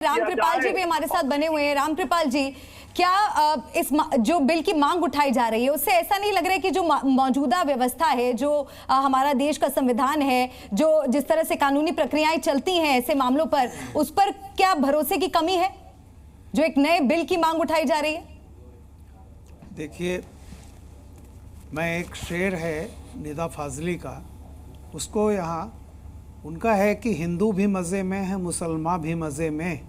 रामकृपाल जी भी हमारे साथ बने हुए हैं। रामकृपाल जी, क्या इस जो बिल की मांग उठाई जा रही है उससे ऐसा नहीं लग रहा है कि जो मौजूदा व्यवस्था है, जो हमारा देश का संविधान है, जो जिस तरह से कानूनी प्रक्रियाएं चलती हैं ऐसे मामलों पर, उस पर क्या भरोसे की कमी है जो एक नए बिल की मांग उठाई जा रही है? देखिए, मैं एक शेर है निदा फाजली का, उसको यहाँ उनका है कि हिंदू भी मज़े में है, मुसलमान भी मज़े में,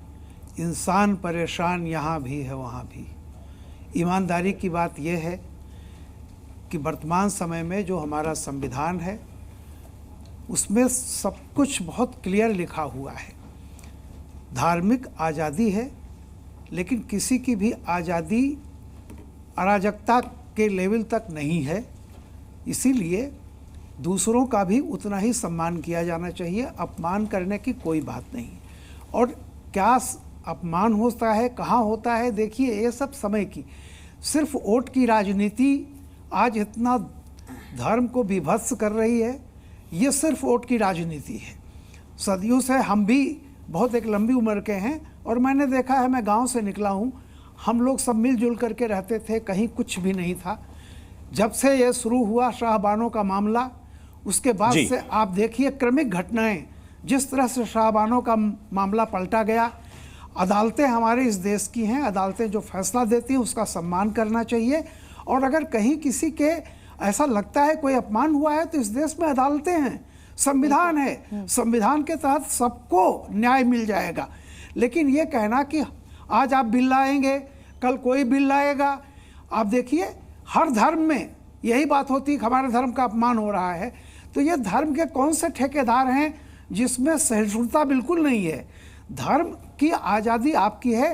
इंसान परेशान यहाँ भी है वहाँ भी। ईमानदारी की बात यह है कि वर्तमान समय में जो हमारा संविधान है उसमें सब कुछ बहुत क्लियर लिखा हुआ है। धार्मिक आज़ादी है, लेकिन किसी की भी आज़ादी अराजकता के लेवल तक नहीं है। इसीलिए दूसरों का भी उतना ही सम्मान किया जाना चाहिए, अपमान करने की कोई बात नहीं। और क्या अपमान होता है, कहाँ होता है, देखिए ये सब समय की, सिर्फ वोट की राजनीति आज इतना धर्म को विभत्स कर रही है, ये सिर्फ वोट की राजनीति है। सदियों से हम भी बहुत एक लंबी उम्र के हैं और मैंने देखा है, मैं गांव से निकला हूँ, हम लोग सब मिलजुल करके रहते थे, कहीं कुछ भी नहीं था। जब से ये शुरू हुआ शाहबानों का मामला, उसके बाद से आप देखिए क्रमिक घटनाएं, जिस तरह से शाहबानों का मामला पलटा गया। अदालतें हमारे इस देश की हैं, अदालतें जो फैसला देती हैं उसका सम्मान करना चाहिए। और अगर कहीं किसी के ऐसा लगता है कोई अपमान हुआ है तो इस देश में अदालतें हैं, संविधान है, संविधान के तहत सबको न्याय मिल जाएगा। लेकिन ये कहना कि आज आप बिल लाएंगे, कल कोई बिल लाएगा, आप देखिए हर धर्म में यही बात होती है कि हमारे धर्म का अपमान हो रहा है। तो ये धर्म के कौन से ठेकेदार हैं जिसमें सहिष्णुता बिल्कुल नहीं है। धर्म की आज़ादी आपकी है,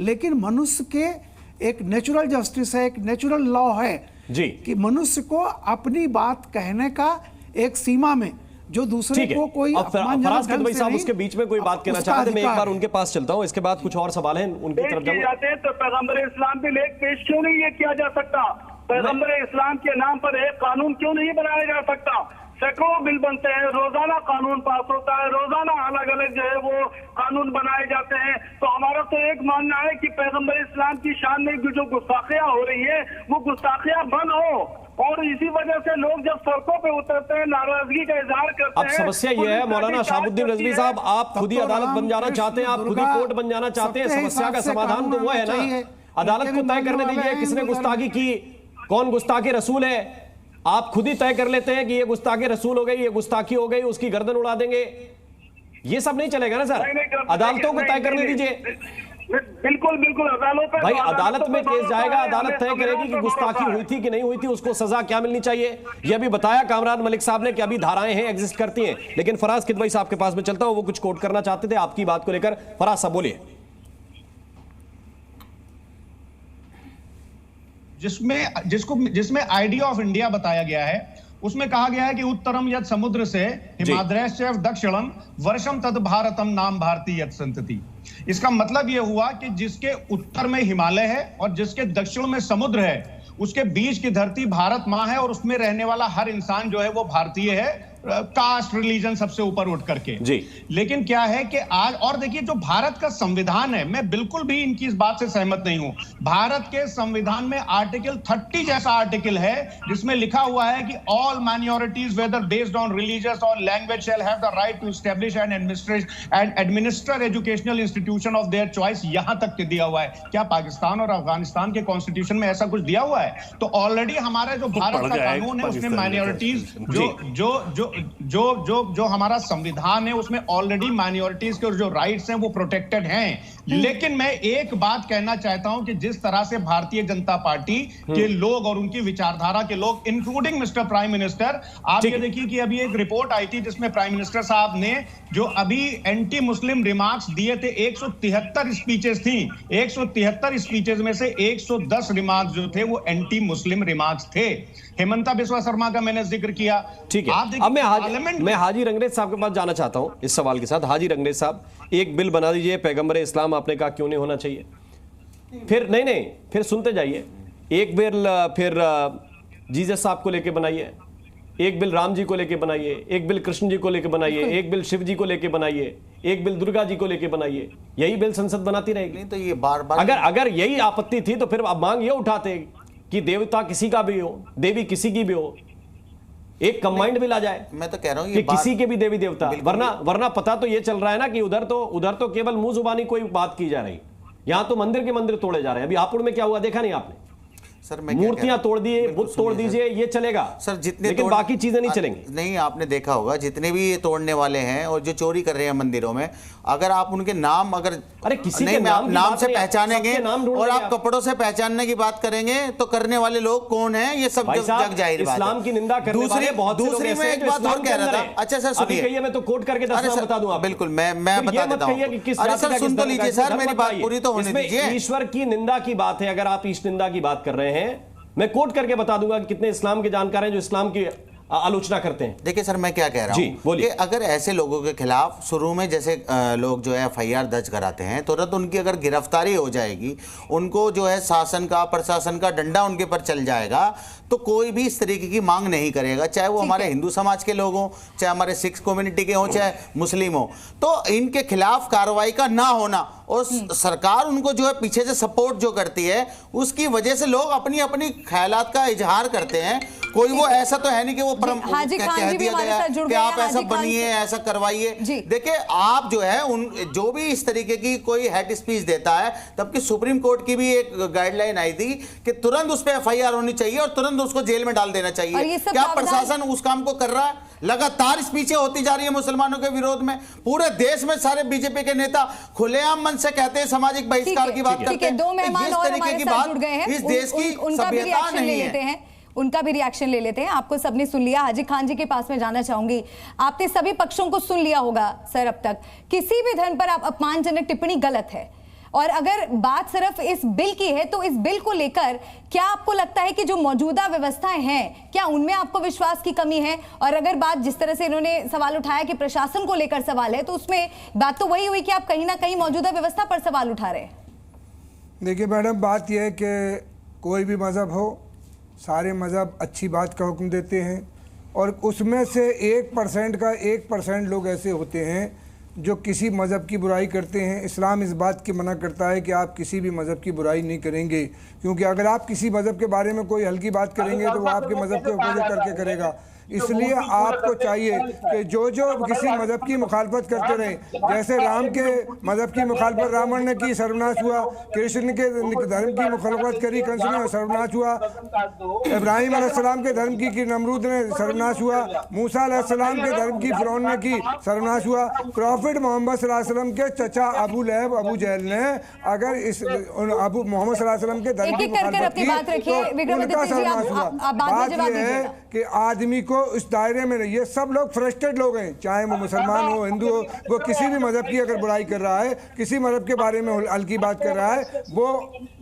लेकिन मनुष्य के एक नेचुरल जस्टिस है, एक नेचुरल लॉ है जी, कि मनुष्य को अपनी बात कहने का एक सीमा में, जो दूसरे को कोई फराज किदवई साहब उसके बीच में कोई बात कहना चाहते हैं, मैं एक बार उनके पास चलता हूं, इसके बाद कुछ और सवाल हैं उनकी तरफ जाते। तो पैगंबर इस्लाम पे लेख पेश क्यों नहीं ये किया जा सकता? पैगंबर इस्लाम के नाम पर एक कानून क्यों नहीं बनाया जा सकता? सैकड़ों बिल बनते हैं, रोजाना कानून पास होता है, रोजाना अलग अलग जो है वो कानून बनाए जाते हैं। तो हमारा तो एक मानना है कि पैगंबर इस्लाम की शान में जो गुस्ताखियां हो रही है वो गुस्ताखियां बंद हो। और इसी वजह से लोग जब सड़कों पे उतरते हैं, नाराजगी का इजहार करते हैं। अब समस्या ये है मौलाना शहाबुद्दीन रिजवी साहब, आप खुद ही अदालत बन जाना चाहते हैं, आप खुद ही कोर्ट बन जाना चाहते हैं। समस्या का समाधान तो वो है ना, अदालत को तय करने दीजिए किसने गुस्ताखी की, कौन गुस्ताखी रसूल है। आप खुद ही तय कर लेते हैं कि ये गुस्ताखी रसूल हो गई, ये गुस्ताखी हो गई, उसकी गर्दन उड़ा देंगे। ये सब नहीं चलेगा ना सर, अदालतों को तय करने दीजिए। बिल्कुल बिल्कुल, अदालत भाई अदालत में केस जाएगा, अदालत तय करेगी कि गुस्ताखी हुई थी कि नहीं हुई थी, उसको सजा क्या मिलनी चाहिए। यह भी बताया कामरान मलिक साहब ने कि अभी धाराएं हैं, एग्जिस्ट करती हैं। लेकिन फराज किदवई साहब के पास में चलता हूं, वो कुछ कोट करना चाहते थे आपकी बात को लेकर। फराज साहब बोलिए। जिसमें आइडिया ऑफ इंडिया बताया गया है, उसमें कहा गया है कि उत्तरम यद समुद्र से हिमाद्रैश्च दक्षिणम वर्षम तद भारतम नाम भारती यद संतति। इसका मतलब यह हुआ कि जिसके उत्तर में हिमालय है और जिसके दक्षिण में समुद्र है, उसके बीच की धरती भारत मां है और उसमें रहने वाला हर इंसान जो है वो भारतीय है, कास्ट रिलीजन सबसे ऊपर उठ करके जी। लेकिन क्या है कि आज, और देखिए जो भारत का संविधान है, मैं बिल्कुल भी इनकी इस बात से सहमत नहीं हूं। भारत के संविधान में आर्टिकल 30 जैसा आर्टिकल है जिसमें लिखा हुआ है कि all minorities whether based on religious और language shall have the right to establish and administer educational institution of their choice. यहां तक दिया हुआ है। क्या पाकिस्तान और अफगानिस्तान के कॉन्स्टिट्यूशन में ऐसा कुछ दिया हुआ है? तो ऑलरेडी हमारा जो भारत का कानून है उसमें माइनॉरिटीज जो हमारा संविधान है उसमें ऑलरेडी माइनॉरिटीज के जो राइट्स हैं वो प्रोटेक्टेड हैं। लेकिन मैं एक बात कहना चाहता हूं कि जिस तरह से भारतीय जनता पार्टी के लोग और उनकी विचारधारा के लोग, इंक्लूडिंग मिस्टर प्राइम मिनिस्टर, आप ये देखिए कि अभी एक रिपोर्ट आई थी जिसमें प्राइम मिनिस्टर साहब ने जो अभी एंटी मुस्लिम रिमार्क्स दिए थे, 173 स्पीचेस थी, 173 स्पीचेस में से 110 रिमार्क्स जो थे वो एंटी मुस्लिम रिमार्क्स थे। हेमंता बिस्वा शर्मा का मैंने जिक्र किया। ठीक है, अब मैं हाजी रंगरेज साहब के पास जाना चाहता हूं इस सवाल के साथ। हाजी रंगरेज साहब, एक बिल बना दीजिए, पैगंबर इस्लाम आपने कहा क्यों नहीं होना चाहिए, फिर नहीं फिर सुनते जाइए। एक बिल फिर जीसस साहब को लेके बनाइए, एक बिल राम जी को लेके बनाइए, एक बिल कृष्ण जी को लेके बनाइए, एक बिल शिव जी को लेके बनाइए, एक बिल दुर्गा जी को लेके बनाइए, यही बिल संसद बनाती रहेगी। नहीं तो ये बार बार अगर यही आपत्ति थी तो फिर अब मांग ये उठाते कि देवता किसी का भी हो, देवी किसी की भी हो, एक कंबाइंड बिल आ जाए। मैं तो कह रहा हूँ कि किसी के भी देवी देवता, वरना पता तो ये चल रहा है ना कि उधर तो केवल मुंह जुबानी कोई बात की जा रही, यहां तो मंदिर के मंदिर तोड़े जा रहे हैं। अभी हापुड़ में क्या हुआ देखा नहीं आपने? सर मैं मूर्तियां तोड़ दिए, बुत तोड़ दीजिए, ये चलेगा सर, जितने लेकिन बाकी चीजें नहीं चलेंगी। नहीं, आपने देखा होगा जितने भी ये तोड़ने वाले हैं और जो चोरी कर रहे हैं मंदिरों में, अगर आप उनके नाम अरे किसी नहीं, के नाम से पहचानेंगे और आप आप कपड़ों से पहचानने की बात करेंगे तो करने वाले लोग कौन है ये सब जग जाहिर बात है। इस्लाम की निंदा करने वाले बहुत से लोग दूसरी मैं एक बात और कह रहा था। अच्छा सर सुनिए, मैं तो कोट करके बता दूं। बिल्कुल मैं बता देता हूँ। अरे सर सुन तो लीजिए सर, मेरी बात पूरी तो होने दीजिए। ईश्वर की निंदा की बात है, अगर आप ईश निंदा की बात कर रहे हैं, मैं कोट करके बता दूंगा कि कितने इस्लाम के जानकार हैं जो इस्लाम की आलोचना करते हैं। देखिए सर मैं क्या कह रहा हूं कि अगर ऐसे लोगों के खिलाफ शुरू में जैसे लोग जो है FIR दर्ज कराते हैं, तुरंत उनकी अगर गिरफ्तारी हो जाएगी, उनको जो है शासन का प्रशासन का डंडा उनके पर चल जाएगा, तो कोई भी इस तरीके की मांग नहीं करेगा, चाहे वो हमारे हिंदू समाज के लोग हों, चाहे हमारे सिख कम्युनिटी के हों, चाहे मुस्लिम हो। तो इनके खिलाफ कार्रवाई का ना होना और सरकार उनको जो है पीछे से सपोर्ट जो करती है, उसकी वजह से लोग अपनी अपनी ख्यालात का इजहार करते हैं। कोई वो ऐसा तो है नहीं कि वो कह दिया गया कि आप ऐसा बनिए, ऐसा करवाइए। देखिए आप जो है जो भी इस तरीके की कोई हेड स्पीच देता है, तब की सुप्रीम कोर्ट की भी एक गाइडलाइन आई थी कि तुरंत उस पर FIR होनी चाहिए और तुरंत उसको जेल में डाल देना चाहिए। क्या प्रशासन उस काम को कर रहा है? लगातार स्पीचें होती जा रही है मुसलमानों के विरोध में। पूरे देश में सारे बीजेपी के नेता खुलेआम मन से कहते हैं सामाजिक बहिष्कार की बात करते हैं। दो मेहमान और हमारे साथ जुड़ गए हैं, इस देश की उनका भी रिएक्शन ले लेते हैं। उनका भी रिएक्शन ले लेते हैं। आपको सबने सुन लिया, हाजी खान जी के पास में जाना चाहूंगी। आपने सभी पक्षों को सुन लिया होगा सर। अब तक किसी भी धर्म पर आप अपमानजनक टिप्पणी गलत है, और अगर बात सिर्फ इस बिल की है तो इस बिल को लेकर क्या आपको लगता है कि जो मौजूदा व्यवस्थाएं हैं, क्या उनमें आपको विश्वास की कमी है? और अगर बात जिस तरह से इन्होंने सवाल उठाया कि प्रशासन को लेकर सवाल है, तो उसमें बात तो वही हुई कि आप कहीं ना कहीं मौजूदा व्यवस्था पर सवाल उठा रहे हैं। देखिए मैडम, बात यह है कि कोई भी मजहब हो, सारे मजहब अच्छी बात का हुक्म देते हैं, और उसमें से 1% लोग ऐसे होते हैं जो किसी मज़हब की बुराई करते हैं। इस्लाम इस बात की मना करता है कि आप किसी भी मज़हब की बुराई नहीं करेंगे, क्योंकि अगर आप किसी मज़हब के बारे में कोई हल्की बात करेंगे तो वो आपके मज़हब के अपोजिट करके करेगा। इसलिए आपको चाहिए कि जो किसी मज़हब की मुखालफत करते रहे, जैसे राम के मज़हब की मुखालफत रावण ने की, सर्वनाश हुआ। कृष्ण के धर्म की मुखालफत करी, कंस ने, सर्वनाश हुआ। इब्राहिम अलैहिस्सलाम के धर्म की नमरूद ने, सर्वनाश हुआ। मूसा अलैहिस्सलाम के धर्म की फिरौन ने की, सर्वनाश हुआ। प्रॉफिट मोहम्मद सल्लल्लाहु अलैहि वसल्लम के चचा अबू लहब अबू जहल ने अगर इस अबू मोहम्मद सल्लल्लाहु अलैहि वसल्लम के धर्म की मुखालफत की तो उनका सर्वनाश हुआ। बात यह है कि आदमी को इस दायरे में नहीं है। सब लोग फ्रस्ट्रेटेड लोग हैं, चाहे वो मुसलमान हो, हिंदू हो, वो किसी भी मजहब की अगर बुराई कर रहा है, किसी मजहब के बारे में हल्की बात कर रहा है, वो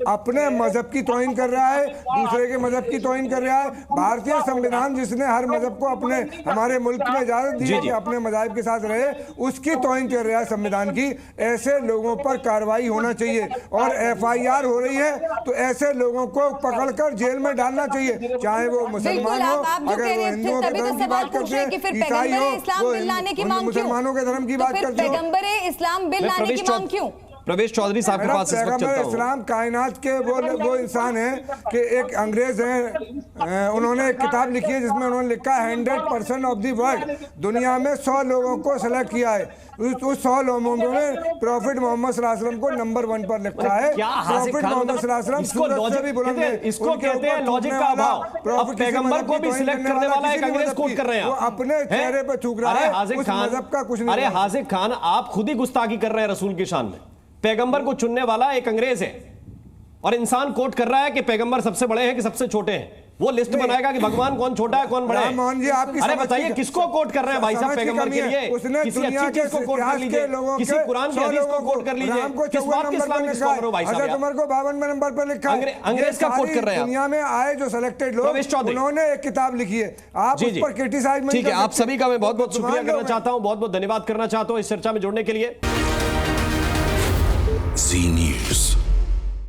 अपने मजहब की तौहीन कर रहा है, दूसरे के मजहब की तौहीन कर रहा है। भारतीय संविधान जिसने हर मजहब को अपने हमारे मुल्क में इजाजत दी है कि अपने मजहब के साथ रहे, उसकी तौहीन कर रहा है संविधान की। ऐसे लोगों पर कार्रवाई होना चाहिए, और FIR हो रही है तो ऐसे लोगों को पकड़कर जेल में डालना चाहिए, चाहे वो मुसलमान हो, अगर वो हिंदुओं के धर्म की बात करते हैं, ईसाई हो, वो मुसलमानों के धर्म की बात करते हैं। पैगंबरे इस्लाम बिल लाने की मांग क्यों? प्रवेश चौधरी साहब के पास पैगंबर इस्लाम कायनात के वो इंसान है कि एक अंग्रेज हैं, उन्होंने एक किताब लिखी है जिसमें उन्होंने लिखा है 100% ऑफ द वर्ल्ड, दुनिया में 100 लोगों को सेलेक्ट किया है। उस 100 लोगों में प्रॉफिट मोहम्मद सल्लल्लाहु अलैहि वसल्लम को नंबर 1 पर लिखा है। प्रॉफिट मोहम्मद सल्लल्लाहु अलैहि वसल्लम सूरज से भी बुलंद है। इसको कहते हैं लॉजिक का अभाव। अब पैगंबर को भी सिलेक्ट करने वाला एक अंग्रेज कोट कर रहे हैं, वो अपने चेहरे पे थूक रहा है, उस मजहब का कुछ नहीं। अरे हाजिक खान, आप खुद ही गुस्ताखी कर रहे हैं रसूल की शान में। पैगंबर को चुनने वाला एक अंग्रेज है, और इंसान कोट कर रहा है कि पैगंबर सबसे बड़े हैं कि सबसे छोटे हैं। वो लिस्ट बनाएगा कि भगवान कौन छोटा है कौन बड़ा है। मोहन जी, आपकी अरे बताइए किसको कोट कर रहे हैं भाई साहब पैगंबर के लिए? उसने किसी दुनिया अच्छी चीज को कोट कर लीजिए, किसी कुरान की हदीस को कोट कर लीजिए। किस बात के इस्लामिक स्कॉलर हो भाई साहब? हज़रत उमर को 52वें नंबर पर लिखा है। अंग्रेज का कोट कर रहे हैं। दुनिया में आए जो सिलेक्टेड लोग, उन्होंने एक किताब लिखी है, आप उस पर क्रिटिसाइज नहीं। ठीक है, आप सभी का मैं बहुत बहुत शुक्रिया करना चाहता हूं, बहुत बहुत धन्यवाद करना चाहता हूं इस चर्चा में जुड़ने के लिए।